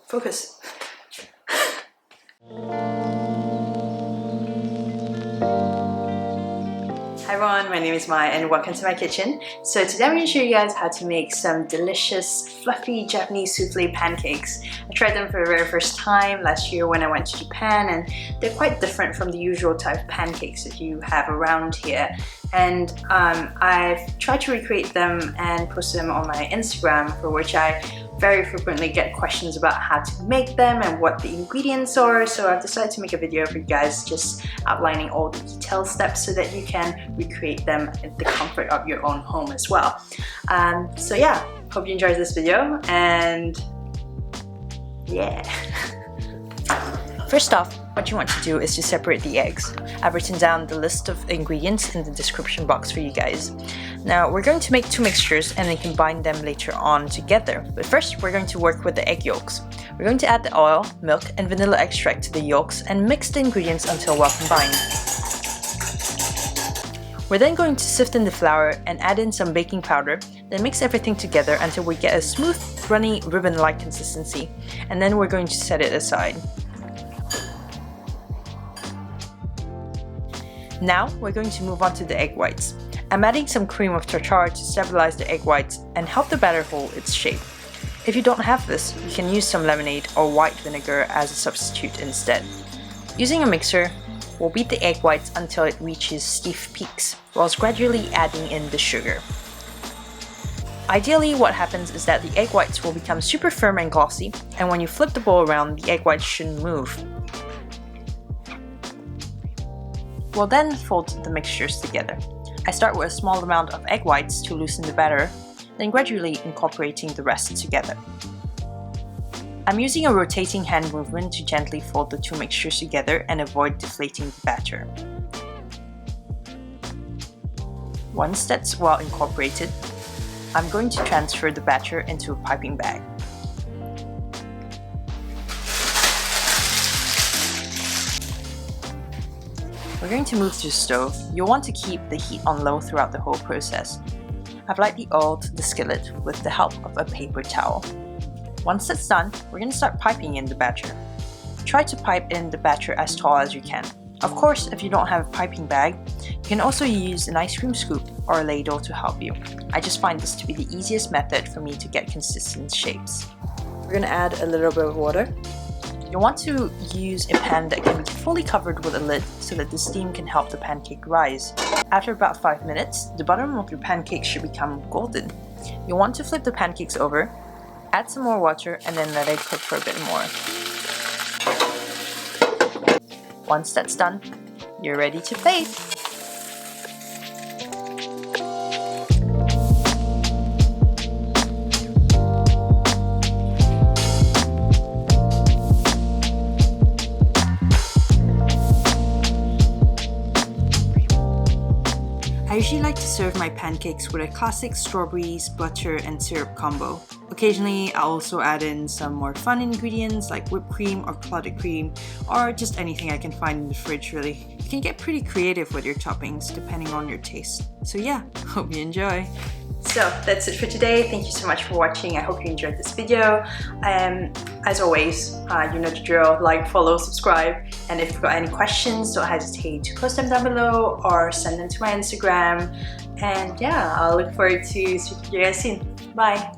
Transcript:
Focus. Hi everyone, my name is Mai and welcome to my kitchen. So today I'm going to show you guys how to make some delicious fluffy Japanese souffle pancakes. I tried them for the very first time last year when I went to Japan, and they're quite different from the usual type of pancakes that you have around here. And I've tried to recreate them and post them on my Instagram, for which I very frequently get questions about how to make them and what the ingredients are. So I've decided to make a video for you guys just outlining all the detailed steps so that you can recreate them at the comfort of your own home as well. So yeah, hope you enjoyed this video, and yeah. First off, what you want to do is to separate the eggs. I've written down the list of ingredients in the description box for you guys. Now we're going to make two mixtures and then combine them later on together. But first we're going to work with the egg yolks. We're going to add the oil, milk and vanilla extract to the yolks and mix the ingredients until well combined. We're then going to sift in the flour and add in some baking powder, then mix everything together until we get a smooth, runny, ribbon-like consistency, and then we're going to set it aside. Now we're going to move on to the egg whites. I'm adding some cream of tartar to stabilize the egg whites and help the batter hold its shape. If you don't have this, you can use some lemonade or white vinegar as a substitute instead. Using a mixer, we'll beat the egg whites until it reaches stiff peaks, whilst gradually adding in the sugar. Ideally, what happens is that the egg whites will become super firm and glossy, and when you flip the bowl around, the egg whites shouldn't move. We'll then fold the mixtures together. I start with a small amount of egg whites to loosen the batter, then gradually incorporating the rest together. I'm using a rotating hand movement to gently fold the two mixtures together and avoid deflating the batter. Once that's well incorporated, I'm going to transfer the batter into a piping bag. We're going to move to the stove. You'll want to keep the heat on low throughout the whole process. I've lightly oiled the skillet with the help of a paper towel. Once that's done, we're going to start piping in the batter. Try to pipe in the batter as tall as you can. Of course, if you don't have a piping bag, you can also use an ice cream scoop or a ladle to help you. I just find this to be the easiest method for me to get consistent shapes. We're going to add a little bit of water. You'll want to use a pan that can be fully covered with a lid so that the steam can help the pancake rise. After about 5 minutes, the bottom of your pancake should become golden. You'll want to flip the pancakes over, add some more water, and then let it cook for a bit more. Once that's done, you're ready to plate! I usually like to serve my pancakes with a classic strawberries, butter, and syrup combo. Occasionally, I'll also add in some more fun ingredients like whipped cream or clotted cream, or just anything I can find in the fridge really. You can get pretty creative with your toppings depending on your taste. So yeah, hope you enjoy! So that's it for today. Thank you so much for watching. I hope you enjoyed this video. As always, you know the drill. Like, follow, subscribe. And if you've got any questions, don't hesitate to post them down below or send them to my Instagram. And yeah, I'll look forward to speaking to you guys soon. Bye!